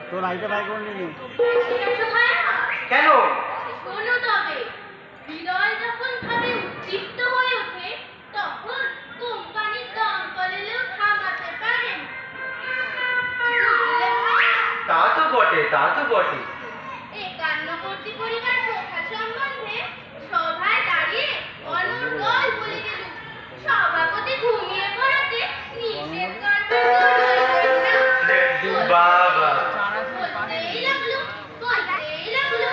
তোর আইটা বাই করে নিলি কেন? শোনো তবে, হৃদয় যখন ভাবে উদ্দীপ্ত হয়ে ওঠে তখন কোম্পানির দমকলেও থামাতে পারেন। বুঝলে ভাই? তা তো বটে, তা তো বটে। একান্নবর্তী পরিবার প্রথা সম্বন্ধে সভায় দাঁড়িয়ে অনর্গল বলে গেল। সভাপতি ঘুমিয়ে পড়াতে নিষেধ করবার তো রইল না। বাবা, বলতেই লাগলো, বলতেই লাগলো।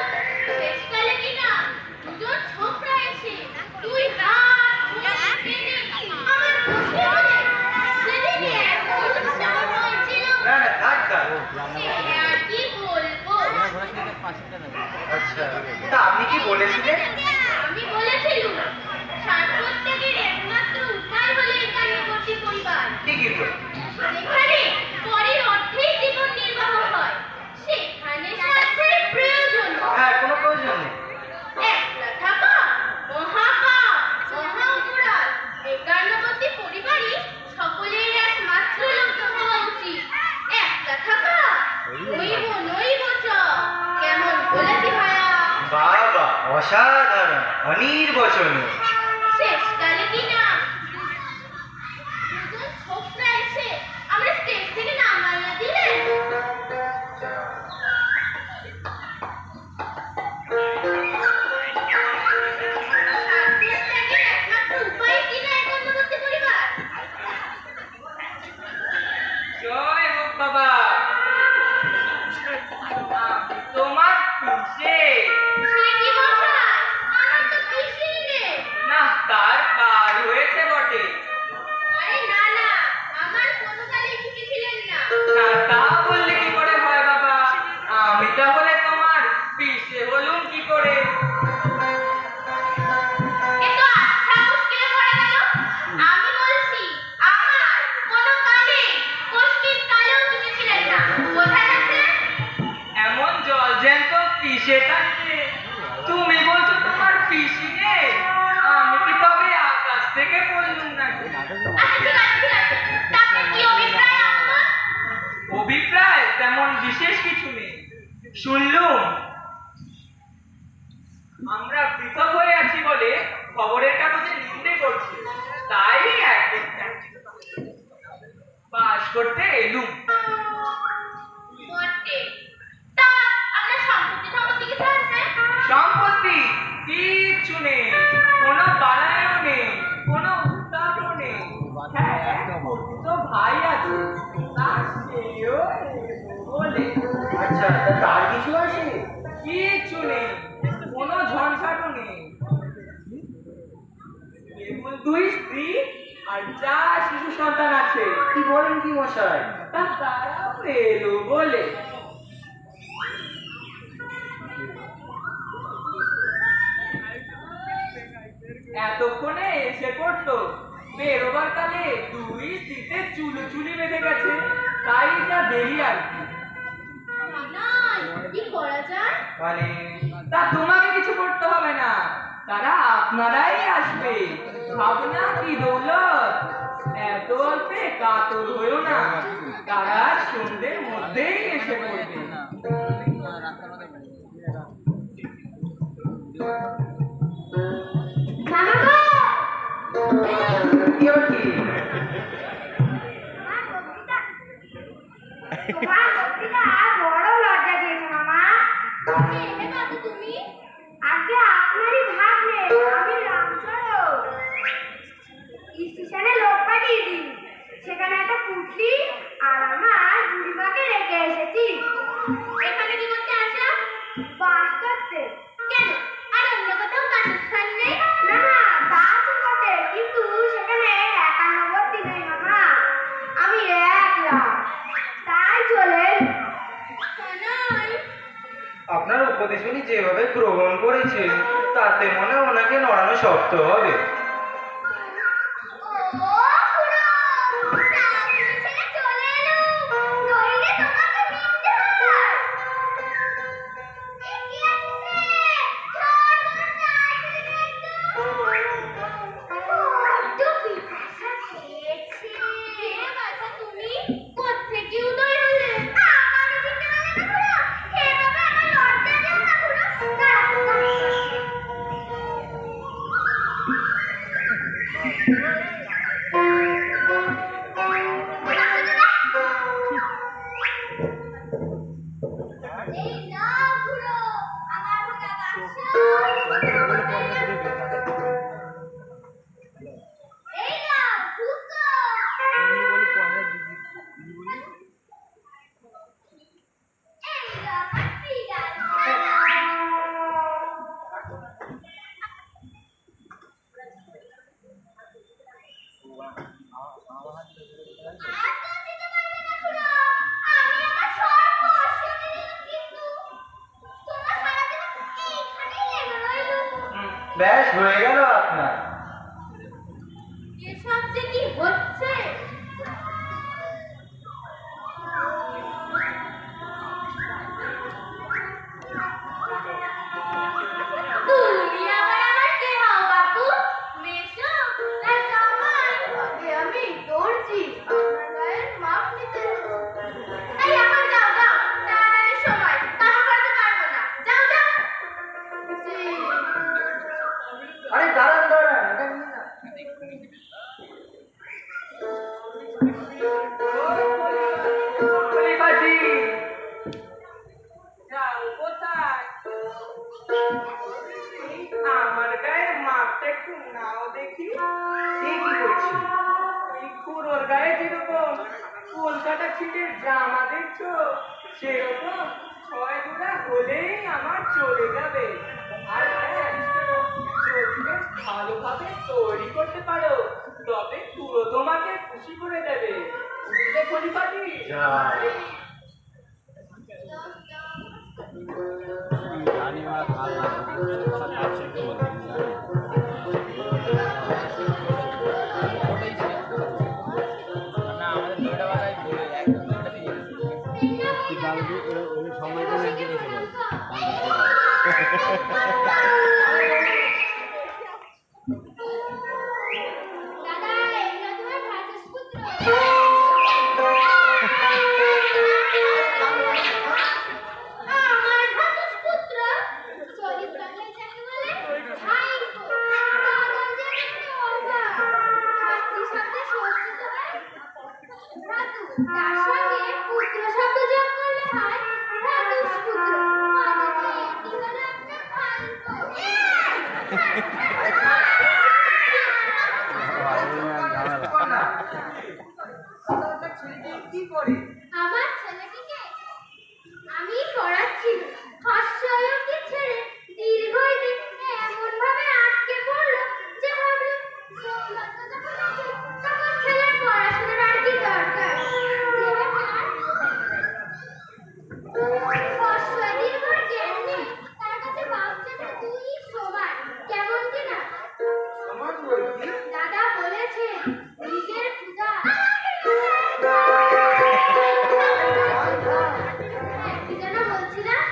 শেষকালে কিনা দুজন ছোকরা এসে দুই হাত ধরে টেনে আমার বসে বলে সেদিন এমন সময় হয়েছিল। না না, থাক থাক। সে আর কি বলবো। আচ্ছা, তা আপনি কি বলেছিলেন? আমি বলেছিলুম, প্রত্যেকের একমাত্র উপায় হলো একান্নবর্তী পরিবার। ঠিকই তো। যেখানে পরের অর্থেই জীবন নির্বাহ হয় সেখানে স্বার্থের প্রয়োজন হয়। হ্যাঁ, কোনো প্রয়োজন নেই। একলা থাকা মহাপাপ, মহা অপরাধ। একান্নবর্তী পরিবারই সকলের একমাত্র লক্ষ্য হওয়া উচিত। একলা থাকা নৈব নৈব চ। কেমন বলেছি ভায়া? বাবা, অসাধারণ, অনির্বচনীয়। শেষকালে কিনা দুজন ছোকরা এসে আমরা স্টেজ থেকে নামাইয়া দিলেন। স্বার্থত্যাগের একমাত্র উপায় কিনা একান্নবর্তী পরিবার। জয় হোক বাবা। তোমার খুশে সে কি মশাই, আমার তো কিছুই নেই। না, তার কাজ হয়েছে বটে। আরে না না, আমার কোনো কালে ঢুকেছিলেন না। না, তা বললে কি করে হয় বাবা? আমি তাহলে তোমার পিসে হলুম কি করে? এ তো আচ্ছা মুশকিলে পড়ে গেল। আমি বলছি আমার কোনো কালে কোষ্ঠীর কালেও ঢুকেছিলেন না। বোঝা গেছে? এমন জল জ্যান্ত পিসে থাকতে তুমি বলছো তোমার পিসি নেই? আমি কি তবে আকাশ থেকে পড়লুম নাকি? আচ্ছা ঠিক আছে ঠিক আছে, তা আপনার কি অভিপ্রায় এখন? অভিপ্রায় তেমন বিশেষ কিছু নেই। শুনলুম আমরা পৃথক হয়ে আছি বলে খবরের কাগজে নিন্দে করছি, তাই পাস করতে এলুম। বটে। তা আপনার সম্পত্তি সম্পত্তি কিছু আছে? সম্পত্তি কিচ্ছু নেই, কোনো বাড়ায়ও নেই, কোনো উত্তাপও নেই। হ্যাঁ, তো ভাই আছে, তার সেও বলে আচ্ছা, তা তার কিছু আছে? কিচ্ছু নেই, কোনো ঝঞ্ঝাটও নেই। কেবল দুই স্ত্রী আর 4 শিশু সন্তান আছে। কি বলেন কি মশাই? তা তারাও এলো বলে। এতক্ষণে এসে পড়তো। বেরোবার কালে দুই স্ত্রীতে চুলি বেঁধে গেছে, তাই যা দেরি আর কি। নাই, কি করা যায়? মানে তা তোমাকে কিছু করতে হবে না, তারা আপনারাই আসবে। ভাবনা কি দৌলত, এত অল্পে কাতর হইও না, তারা সন্ধ্যের মধ্যেই এসে পড়বে। মামা গো! কি আবার কি? তোমার বক্তৃতা বড় লজ্জা দিয়েছে মামা। এলে বাবু তুমি? আগে আপনারই ভাগ নেই, আমি রামচরণ। স্টেশনে লোক পাঠিয়ে দিই, সেখানে একটা পুটলি আর আমার বুড়িমাকে রেখে এসেছি। এখানে কি করতে আসা? বাস করতে। কেন, আর অন্য কোথাও বাসস্থান নেই? না না, তা আছে বটে, কিন্তু সেখানে একান্নবর্তী নেই মামা। আমি একলা, তাই চলে আপনার উপদেশ উনি যেভাবে গ্রহণ করেছেন তাতে মনে হয় ওনাকে নড়ানো শক্ত হবে। আর তো দিতে পারবে না খুড়ো। আমি আমার সব কষ্ট দিয়ে দিলাম, কিন্তু তোমরা সারাদিন এইখানেই লেগে রইলো। ব্যাস হয়ে গেল আপনার। এসব যে কি হচ্ছে! তুমি আবার আমার কে হও বাপু? মেসো না জামাই? আগে আমি দর্জি, আপনার গায়ের মাপ নিতে এসেছি। এই এখন যাও যাও, তাড়াতাড়ি সময়, কাজ করতে পারবো না। যাও যাও। জি। আরে দাঁড়ান দাঁড়ান, এটা নিন না। কলিকাটি যাও কোথায়? আমার গায়ের মাপটা একটু নাও দেখি। এই কি করছি? এই খুড়োর গায়ে যেরকম কলকাতা ছিটের জামা দেখছো, সেরকম 6 জোড়া হলেই আমার চলে যাবে। আর হ্যাঁ, যদি বেশ ভালোভাবে তৈরি করতে পারো, তবে খুড়ো তোমাকে খুশি করে দেবে। বুঝলে কলিকাটি? দাদা, এগুলো তোমার ভ্রাতুষ্পুত্র। আমার ভ্রাতুষ্পুত্র? চরিত্রটাই যাকে বলে ভাইপো। দাদার যেন করবা। ভাতৃ শব্দে ষষ্ঠী তো হয় ভ্রাতু। তার সঙ্গে পুত্র শব্দ যোগ করলে হয় ভ্রাতুষ্পুত্র। মানে এটি হলো আপনার ভাইপো। কি করে? আমার ছেলেটিকে আমি পড়াচ্ছি, হাস্যরক্তি ছেড়ে দীর্ঘই দিন এমন ভাবে আটকে পড়লো যে ভাবলো দৌলতটা যখন আছে, তখন ছেলের পড়াশোনার আর কি দরকার। যে ব্যাপার হস্যই দীর্ঘর জ্ঞান নেই, তার কাছে বাচ্চাটা দুই সমান। কেমন কিনা? সমাজ বলছি। দাদা বলেছে নিজের ক্ষুধা। কি যেন বলছিলাম?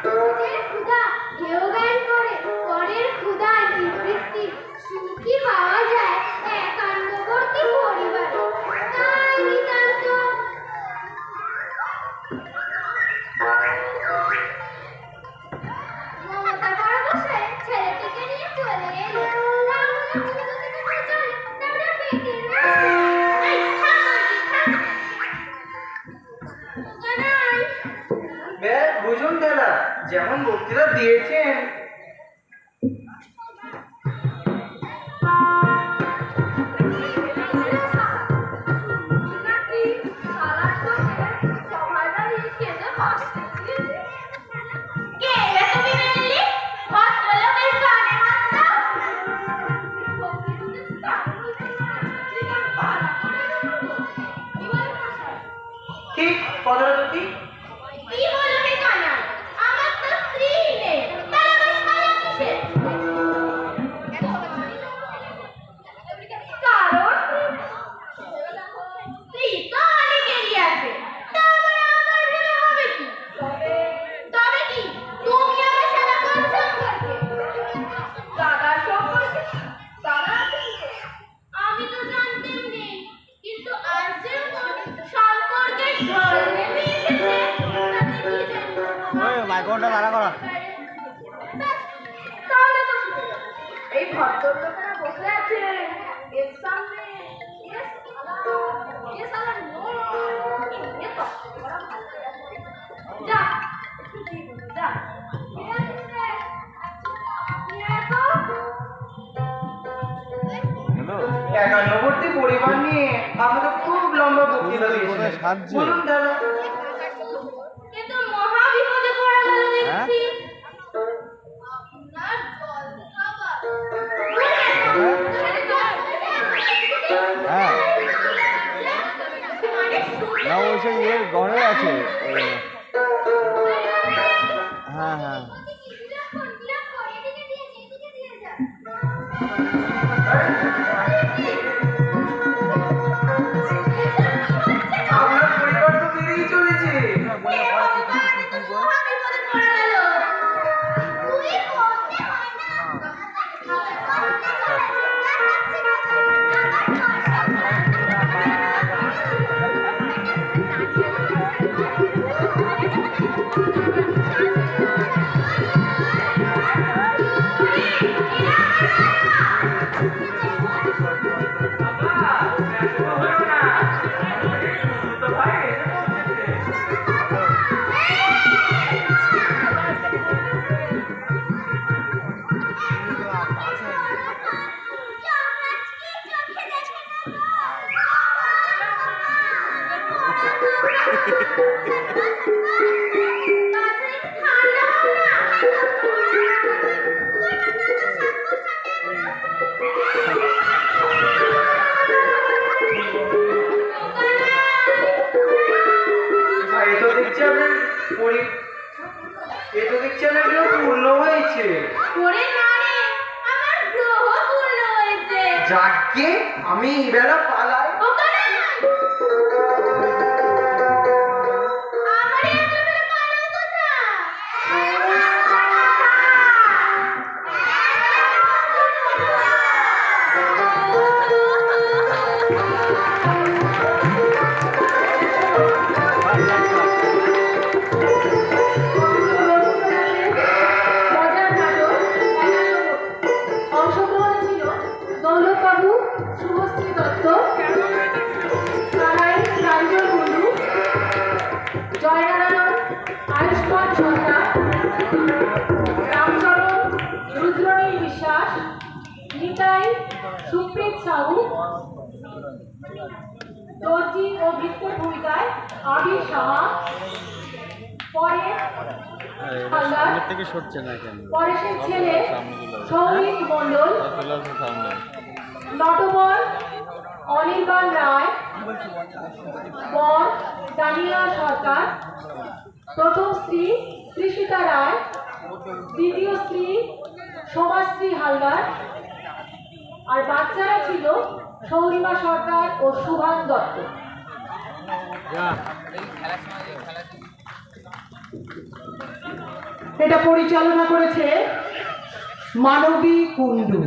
নিজের ক্ষুধা কেউ জ্ঞান করে, পরের ক্ষুধা নিবৃত্তি সুখী পাওয়া যায় একান্নবর্তী পরিবারে। তাই নিতান্ত মমতা পরবশে ছেলেটিকে নিয়ে চলে এলো। রামুনি ছেলেটিকে নিয়ে চলে, তারপরে পেটের এই থাম। কানাই ব্যাস বুঝুন দাদা, যেমন বক্তৃতা দিয়েছেন। নাকি সারা সঙ্গে সবাই দাঁড়িয়ে কেঁদে হাসতে দিয়েছে। কে এলে তুমি মেনলি? ভদ্রলোকের কানে হাত দাও। ঠিক কথাটা তো ঠিক। কি বললো হে কানা? আমার তো স্ত্রী নেই, তার আবার সারা কিসের? কারণ স্ত্রী তো অনেকেরই আছে, তারপরে আমার ভেবে হবে কি? তবে কি তুমি আমার সারা কোন সম্পর্কে? দাদার সম্পর্কে? দাদা আছেন তো? আমি তো জানতেই নেই, কিন্তু আজ যেমন সম্পর্কে ঢল নেমে এসেছে, তাতে কি জানি মাইক্রোফোনটা দাঁড়া করো। তাহলে তো শুনে যাও। এই ভদ্রলোকেরা বসে আছে এর সামনে। এ সালা নো, এ কষ্ট করা ভালো লাগে। যা, একটু ঠিক হলো, যা। কে আছিস রে? আপনি আয় তো। একান্নবর্তী পরিবার নিয়ে আমাকে খুব লম্বা বক্তৃতা দিয়েছিলেন। সাহায্য। বলুন দাদা। এ তো মহা বিপদে পড়া গেল হ্যাঁ? দেখছি। আপনার জল খাবার। হ্যাঁ অনেক সুন্দর। না ও সেই এর ঘরে আছে হ্যাঁ হ্যাঁ আপনার পরিবার তো বেরিয়ে চলেছে। বাবা, ব্যস্ত হয়েও না। তো ভাই এসে পৌঁছেছে। আর এ তো দেখছি আপনার এ তো দেখছি আপনার কেউ পূর্ণ হয়েছে। যাকে আমি এই বেলা পালাই। অংশগ্রহণে ছিল দৌলতবাবু, শুভশ্রী দত্ত, কানাই রাঞ্জন কুণ্ডু, জয়নারায়ণ, আয়ুষ্মান সরকার, রামচরণ, রুদ্রনীল বিশ্বাস, নিতাই, সুপ্রীত সাহু, দর্জি ও ভিত্তের ভূমিকায় আবির সাহা, হালদার, থেকে সরছে না কেন পরেশের ছেলে সৌমিক মণ্ডল, সামনে নটবর অনির্বাণ রায়, বর দানিয়া সরকার, প্রথম স্ত্রী তৃষিতা রায়, দ্বিতীয় স্ত্রী সমাশ্রী হালদার, আর বাচ্চারা ছিল সৌরিমা সরকার ও সুভান দত্ত। এটা পরিচালনা করেছে মানবী কুণ্ডু।